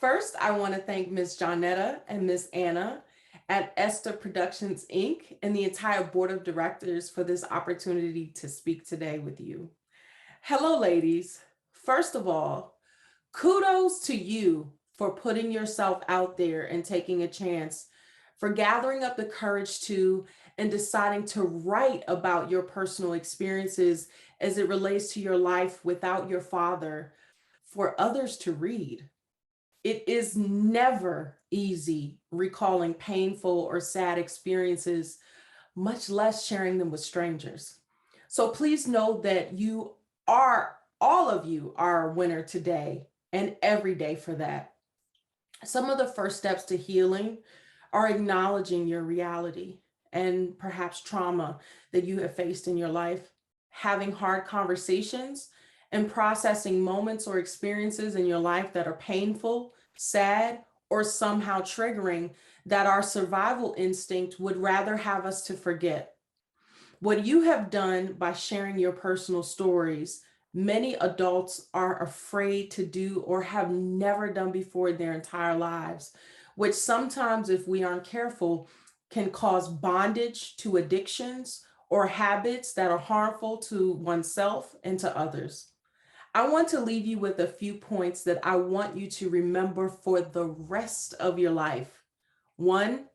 First, I want to thank Ms. Johnetta and Ms. Anna at Esther Productions, Inc., and the entire board of directors for this opportunity to speak today with you. Hello, ladies. First of all, kudos to you for putting yourself out there and taking a chance, for gathering up the courage to and deciding to write about your personal experiences as it relates to your life without your father for others to read. It is never easy recalling painful or sad experiences, much less sharing them with strangers. So please know that all of you are a winner today and every day for that. Some of the first steps to healing are acknowledging your reality and perhaps trauma that you have faced in your life, having hard conversations and processing moments or experiences in your life that are painful, sad, or somehow triggering that our survival instinct would rather have us to forget. What you have done by sharing your personal stories, many adults are afraid to do or have never done before in their entire lives, which sometimes, if we aren't careful, can cause bondage to addictions or habits that are harmful to oneself and to others. I want to leave you with a few points that I want you to remember for the rest of your life. One,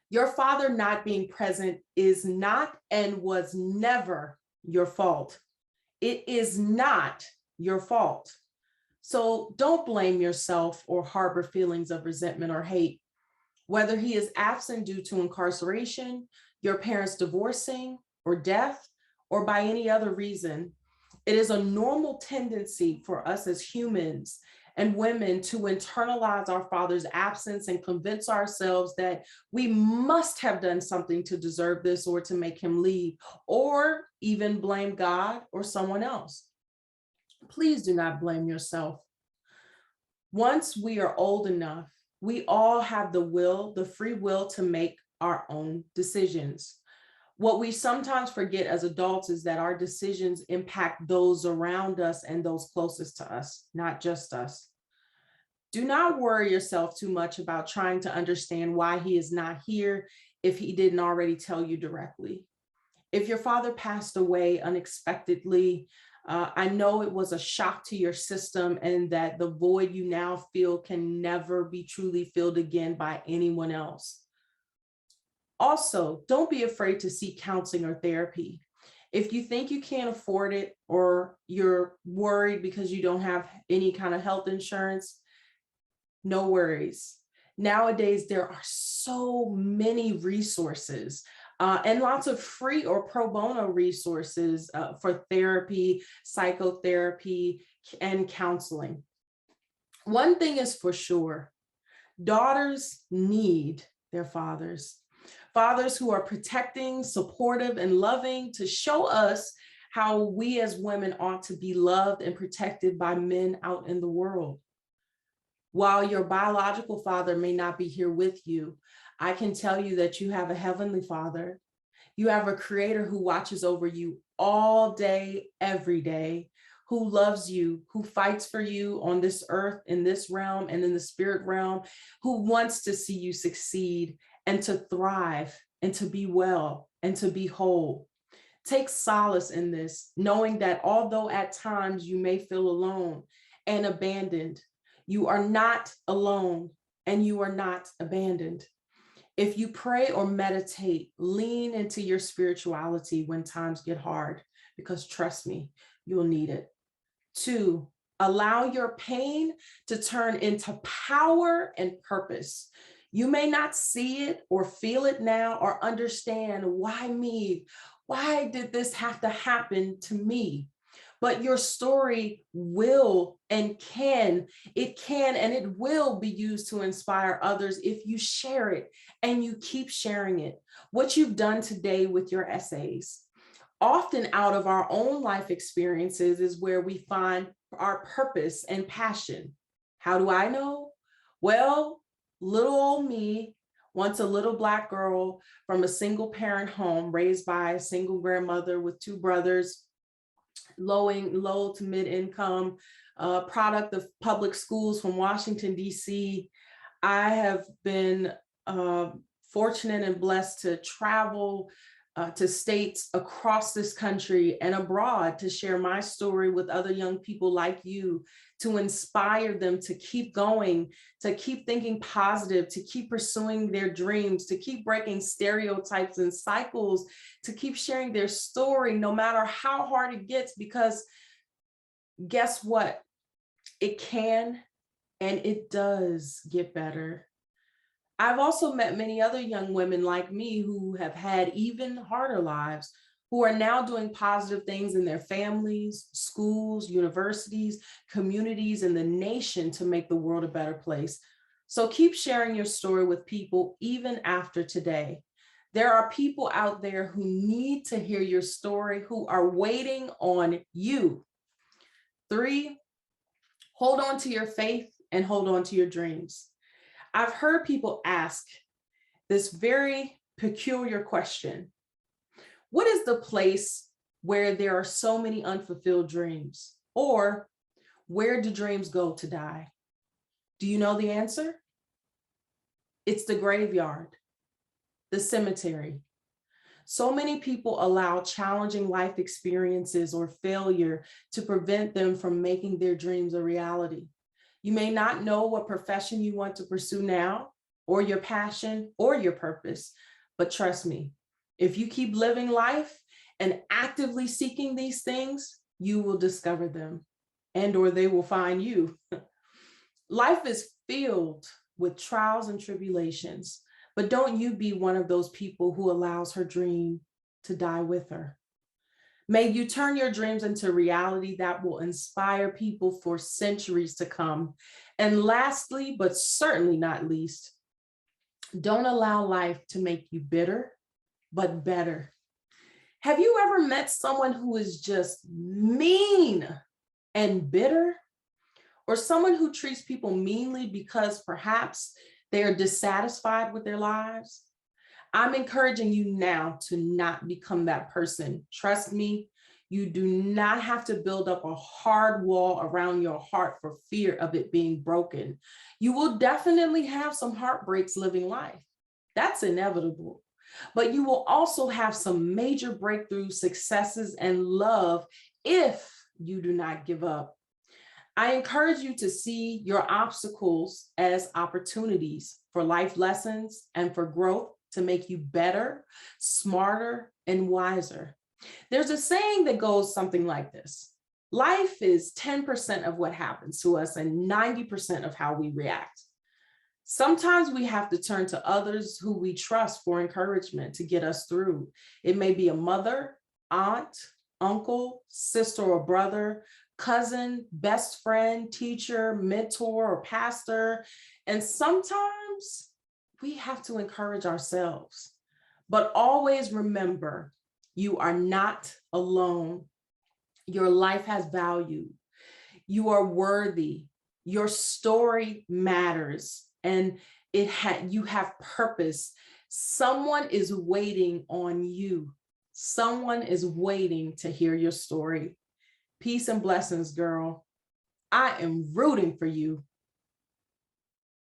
your father not being present is not and was never your fault. It is not your fault. So don't blame yourself or harbor feelings of resentment or hate. Whether he is absent due to incarceration, your parents divorcing, or death, or by any other reason, it is a normal tendency for us as humans and women to internalize our father's absence and convince ourselves that we must have done something to deserve this or to make him leave, or even blame God or someone else. Please do not blame yourself. Once we are old enough, we all have the free will to make our own decisions. What we sometimes forget as adults is that our decisions impact those around us and those closest to us, not just us. Do not worry yourself too much about trying to understand why he is not here if he didn't already tell you directly. If your father passed away unexpectedly, I know it was a shock to your system and that the void you now feel can never be truly filled again by anyone else. Also, don't be afraid to seek counseling or therapy. If you think you can't afford it or you're worried because you don't have any kind of health insurance, no worries. Nowadays, there are so many resources and lots of free or pro bono resources for therapy, psychotherapy, and counseling. One thing is for sure, daughters need their fathers. Fathers who are protecting, supportive, and loving to show us how we as women ought to be loved and protected by men out in the world. While your biological father may not be here with you, I can tell you that you have a heavenly father. You have a creator who watches over you all day, every day, who loves you, who fights for you on this earth, in this realm, and in the spirit realm, who wants to see you succeed and to thrive and to be well and to be whole. Take solace in this, knowing that although at times you may feel alone and abandoned, you are not alone and you are not abandoned. If you pray or meditate, lean into your spirituality when times get hard, because trust me, you'll need it. 2, allow your pain to turn into power and purpose. You may not see it or feel it now or understand why me? Why did this have to happen to me? But your story will and can and it will be used to inspire others if you share it and you keep sharing it. What you've done today with your essays, often out of our own life experiences, is where we find our purpose and passion. How do I know? Well, little old me, once a little Black girl from a single parent home raised by a single grandmother with 2 brothers, low to mid income, product of public schools from Washington, DC. I have been fortunate and blessed to travel to states across this country and abroad to share my story with other young people like you, to inspire them to keep going, to keep thinking positive, to keep pursuing their dreams, to keep breaking stereotypes and cycles, to keep sharing their story, no matter how hard it gets, because guess what? It can and it does get better. I've also met many other young women like me who have had even harder lives, who are now doing positive things in their families, schools, universities, communities, and the nation to make the world a better place. So keep sharing your story with people even after today. There are people out there who need to hear your story, who are waiting on you. 3, hold on to your faith and hold on to your dreams. I've heard people ask this very peculiar question. What is the place where there are so many unfulfilled dreams? Or where do dreams go to die? Do you know the answer? It's the graveyard, the cemetery. So many people allow challenging life experiences or failure to prevent them from making their dreams a reality. You may not know what profession you want to pursue now, or your passion, or your purpose, but trust me, if you keep living life and actively seeking these things, you will discover them, and or they will find you. Life is filled with trials and tribulations, but don't you be one of those people who allows her dream to die with her. May you turn your dreams into reality that will inspire people for centuries to come. And lastly, but certainly not least, don't allow life to make you bitter, but better. Have you ever met someone who is just mean and bitter? Or someone who treats people meanly because perhaps they are dissatisfied with their lives? I'm encouraging you now to not become that person. Trust me, you do not have to build up a hard wall around your heart for fear of it being broken. You will definitely have some heartbreaks living life. That's inevitable. But you will also have some major breakthrough successes and love if you do not give up. I encourage you to see your obstacles as opportunities for life lessons and for growth to make you better, smarter, and wiser. There's a saying that goes something like this: life is 10% of what happens to us and 90% of how we react. Sometimes we have to turn to others who we trust for encouragement to get us through. It may be a mother, aunt, uncle, sister or brother, cousin, best friend, teacher, mentor, or pastor. And sometimes we have to encourage ourselves. But always remember, you are not alone. Your life has value. You are worthy. Your story matters, and you have purpose. Someone is waiting on you. Someone is waiting to hear your story. Peace and blessings, girl. I am rooting for you.